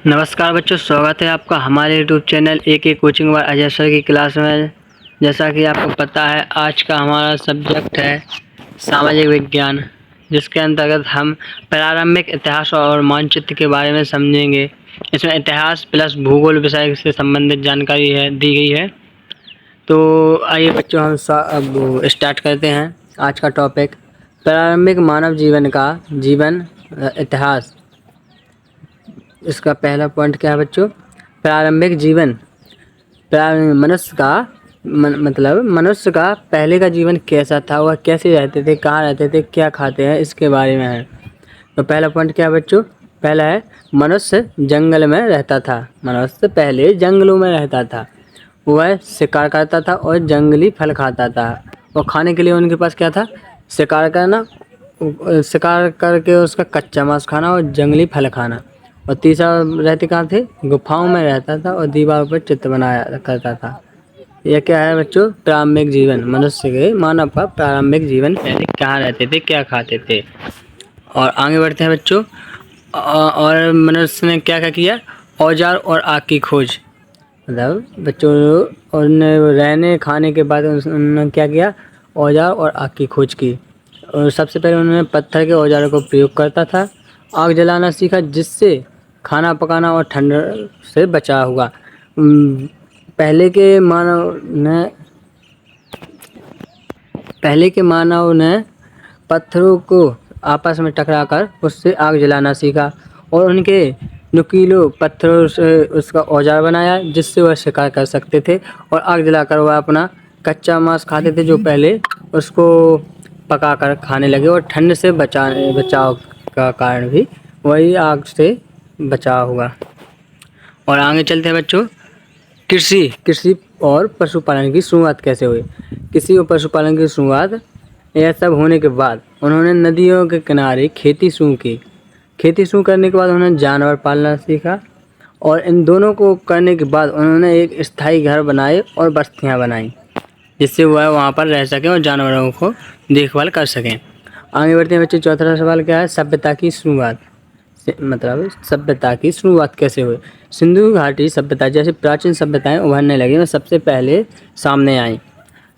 नमस्कार बच्चों, स्वागत है आपका हमारे यूट्यूब चैनल एक कोचिंग बाय अजय सर की क्लास में। जैसा कि आपको पता है, आज का हमारा सब्जेक्ट है सामाजिक विज्ञान, जिसके अंतर्गत हम प्रारंभिक इतिहास और मानचित्र के बारे में समझेंगे। इसमें इतिहास प्लस भूगोल विषय से संबंधित जानकारी दी गई है। तो आइए बच्चों, हम अब स्टार्ट करते हैं आज का टॉपिक, प्रारंभिक मानव जीवन का इतिहास। इसका पहला पॉइंट क्या है बच्चों? प्रारंभिक जीवन। मनुष्य का मतलब मनुष्य का पहले का जीवन कैसा था, वह कैसे रहते थे, कहाँ रहते थे, क्या खाते हैं, इसके बारे में है। तो पहला पॉइंट क्या है बच्चों? पहला है मनुष्य जंगल में रहता था। मनुष्य पहले जंगलों में रहता था। वह शिकार करता था और जंगली फल खाता था। और खाने के लिए उनके पास क्या था? शिकार करना, शिकार करके उसका कच्चा मांस खाना और जंगली फल खाना। और तीसरा रहते कहाँ थे? गुफाओं में रहता था और दीवार पर चित्र बनाया करता था। यह क्या है बच्चों? प्रारंभिक जीवन। मनुष्य के मानव का प्रारंभिक जीवन पहले कहाँ रहते थे, क्या खाते थे। और आगे बढ़ते हैं बच्चों। और मनुष्य ने क्या क्या किया? औजार और आग की खोज। मतलब बच्चों, उन्होंने रहने खाने के बाद उन्होंने क्या किया? औजार और आग की खोज की। और सबसे पहले उन्होंने पत्थर के औजारों को प्रयोग करता था। आग जलाना सीखा, जिससे खाना पकाना और ठंड से बचा हुआ। पहले के मानव ने पत्थरों को आपस में टकराकर उससे आग जलाना सीखा और उनके नुकीले पत्थरों से उसका औजार बनाया, जिससे वह शिकार कर सकते थे। और आग जलाकर वह अपना कच्चा मांस खाते थे, जो पहले उसको पकाकर खाने लगे। और ठंड से बचाव का कारण भी वही आग से बचाव हुआ। और आगे चलते हैं बच्चों। कृषि और पशुपालन की शुरुआत कैसे हुई? कृषि और पशुपालन की शुरुआत, यह सब होने के बाद उन्होंने नदियों के किनारे खेती शुरू की। खेती शुरू करने के बाद उन्होंने जानवर पालना सीखा। और इन दोनों को करने के बाद उन्होंने एक स्थायी घर बनाए और बस्तियां बनाई, जिससे वह वहाँ पर रह सकें और जानवरों को देखभाल कर सकें। आगे बढ़ते हैं बच्चे। चौथा सवाल क्या है? सभ्यता की शुरुआत। मतलब सभ्यता की शुरुआत कैसे हुई? सिंधु घाटी सभ्यता जैसी प्राचीन सभ्यताएं उभरने लगी और सबसे पहले सामने आई।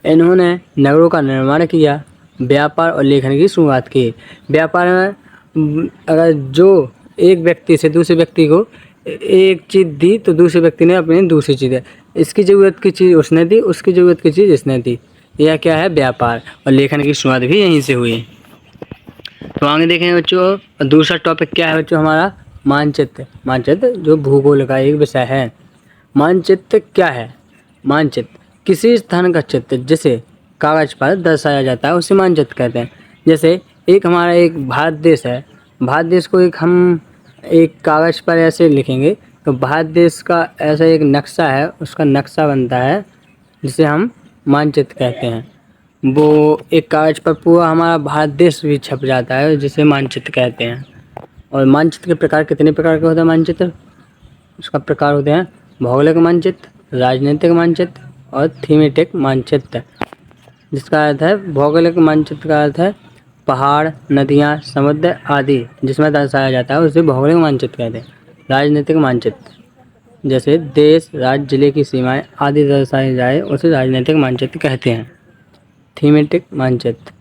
इन्होंने नगरों का निर्माण किया, व्यापार और लेखन की शुरुआत की। व्यापार में अगर जो एक व्यक्ति से दूसरे व्यक्ति को एक चीज़ दी, तो दूसरे व्यक्ति ने अपनी दूसरी चीज़ है, इसकी ज़रूरत की चीज़ उसने दी, उसकी ज़रूरत की चीज़ इसने दी। यह क्या है? व्यापार। और लेखन की शुरुआत भी यहीं से हुई। तो आगे देखेंगे बच्चों, दूसरा टॉपिक क्या है बच्चों हमारा? मानचित्र। मानचित्र जो भूगोल का एक विषय है। मानचित्र क्या है? मानचित्र किसी स्थान का चित्र जिसे कागज पर दर्शाया जाता है, उसे मानचित्र कहते हैं। जैसे हमारा एक भारत देश है। भारत देश को हम एक कागज पर ऐसे लिखेंगे, तो भारत देश का ऐसा एक नक्शा है, उसका नक्शा बनता है, जिसे हम मानचित्र कहते हैं। वो एक कागज पर पूरा हमारा भारत देश भी छप जाता है, जिसे मानचित्र कहते हैं। और मानचित्र के प्रकार कितने प्रकार के होते हैं? मानचित्र उसका प्रकार होते हैं भौगोलिक मानचित्र, राजनीतिक मानचित्र और थीमेटिक मानचित्र। जिसका अर्थ है, भौगोलिक मानचित्र का अर्थ है पहाड़, नदियाँ, समुद्र आदि जिसमें दर्शाया जाता है, उसे भौगोलिक मानचित्र कहते हैं। राजनीतिक मानचित्र जैसे देश, राज्य, जिले की सीमाएं आदि दर्शाई जाए, उसे राजनीतिक मानचित्र कहते हैं। थीमेटिक मानचित्र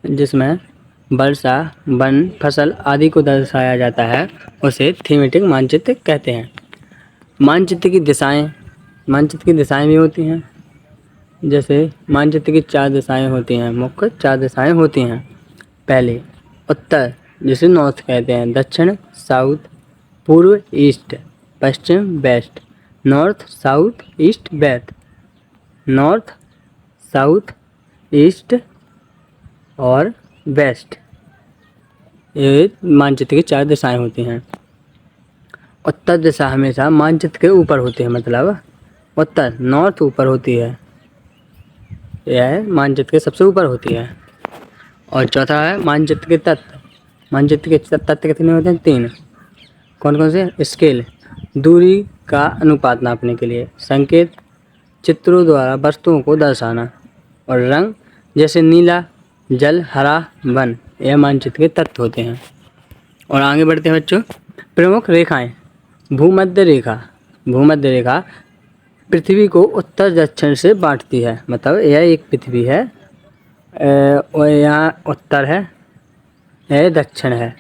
जिसमें वर्षा, वन, फसल आदि को दर्शाया जाता है, उसे थीमेटिक मानचित्र कहते हैं। मानचित्र की दिशाएं भी होती हैं। जैसे मानचित्र की 4 दिशाएं होती हैं, मुख्य 4 दिशाएं होती हैं। पहले उत्तर, जिसे नॉर्थ कहते हैं। दक्षिण साउथ, पूर्व ईस्ट, पश्चिम west. North south east west. North south east और वेस्ट, ये मानचित्र की 4 दिशाएं होती हैं। उत्तर दिशा हमेशा मानचित्र के ऊपर होती है, मतलब उत्तर नॉर्थ ऊपर होती है, यह मानचित्र के सबसे ऊपर होती है। और चौथा है मानचित्र के तत्व। मानचित्र के तत्व कितने होते हैं? 3। कौन कौन से? स्केल, दूरी का अनुपात नापने के लिए। संकेत, चित्रों द्वारा वस्तुओं को दर्शाना। और रंग, जैसे नीला, जल, हरा, वन, यह मानचित्र के तत्व होते हैं। और आगे बढ़ते हैं बच्चों। प्रमुख रेखाएं। भूमध्य रेखा, भूमध्य रेखा पृथ्वी को उत्तर दक्षिण से बांटती है। मतलब यह एक पृथ्वी है और यहाँ उत्तर है, यह दक्षिण है।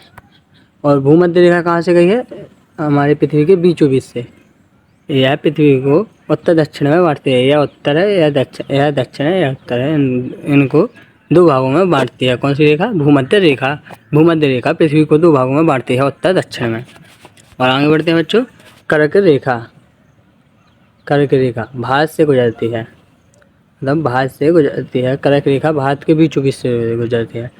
और भूमध्य रेखा कहाँ से गई है? हमारी पृथ्वी के बीचों बीच से। यह पृथ्वी को उत्तर दक्षिण में बांटती है। यह उत्तर है, यह दक्षिण है, यह उत्तर है। इनको दो भागों में बांटती है। कौन सी रेखा? भूमध्य रेखा। भूमध्य रेखा पृथ्वी को दो भागों में बांटती है, उत्तर दक्षिण में। और आगे बढ़ते हैं बच्चों। कर्क रेखा, कर्क रेखा भारत से गुजरती है, मतलब भारत से गुजरती है। कर्क रेखा भारत के बीचों बीच से गुजरती है।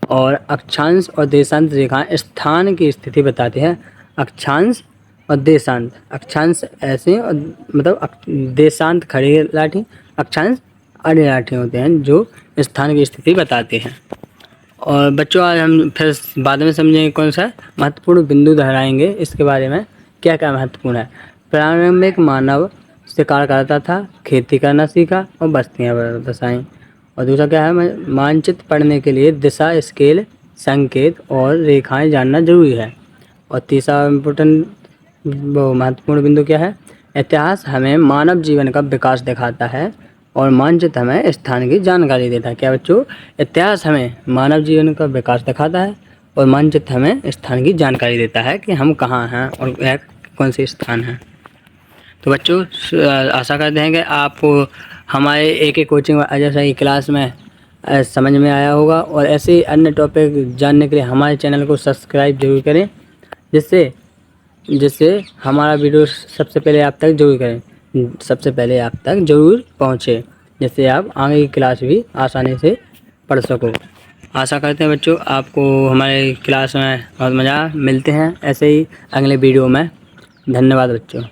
और अक्षांश और देशांत रेखाएं स्थान की स्थिति बताती हैं। अक्षांश और देशांत, अक्षांश ऐसे और मतलब देशांत खड़ी लाठी, अक्षांश आड़ी लाठी होते हैं जो स्थान की स्थिति बताते हैं। और बच्चों आज हम फिर बाद में समझेंगे कौन सा महत्वपूर्ण बिंदु दोहराएंगे इसके बारे में, क्या क्या महत्वपूर्ण है। प्रारंभिक मानव शिकार करता था, खेती करना सीखा और बस्तियाँ बसाईं। और दूसरा क्या है? मानचित्र पढ़ने के लिए दिशा, स्केल, संकेत और रेखाएं जानना जरूरी है। और तीसरा इम्पोर्टेंट वो महत्वपूर्ण बिंदु क्या है? इतिहास हमें मानव जीवन का विकास दिखाता है और मानचित्र हमें स्थान की जानकारी देता है। क्या बच्चों? इतिहास हमें मानव जीवन का विकास दिखाता है और मानचित्र हमें स्थान की जानकारी देता है कि हम कहाँ हैं और वह कौन से स्थान है। तो बच्चों आशा करते हैं कि आपको हमारे एक कोचिंग जैसा ही क्लास में समझ में आया होगा। और ऐसे ही अन्य टॉपिक जानने के लिए हमारे चैनल को सब्सक्राइब जरूर करें, जिससे हमारा वीडियो सबसे पहले आप तक जरूर पहुँचे, जिससे आप आगे की क्लास भी आसानी से पढ़ सको। आशा करते हैं बच्चों आपको हमारे क्लास में बहुत मज़ा। मिलते हैं ऐसे ही अगले वीडियो में। धन्यवाद बच्चों।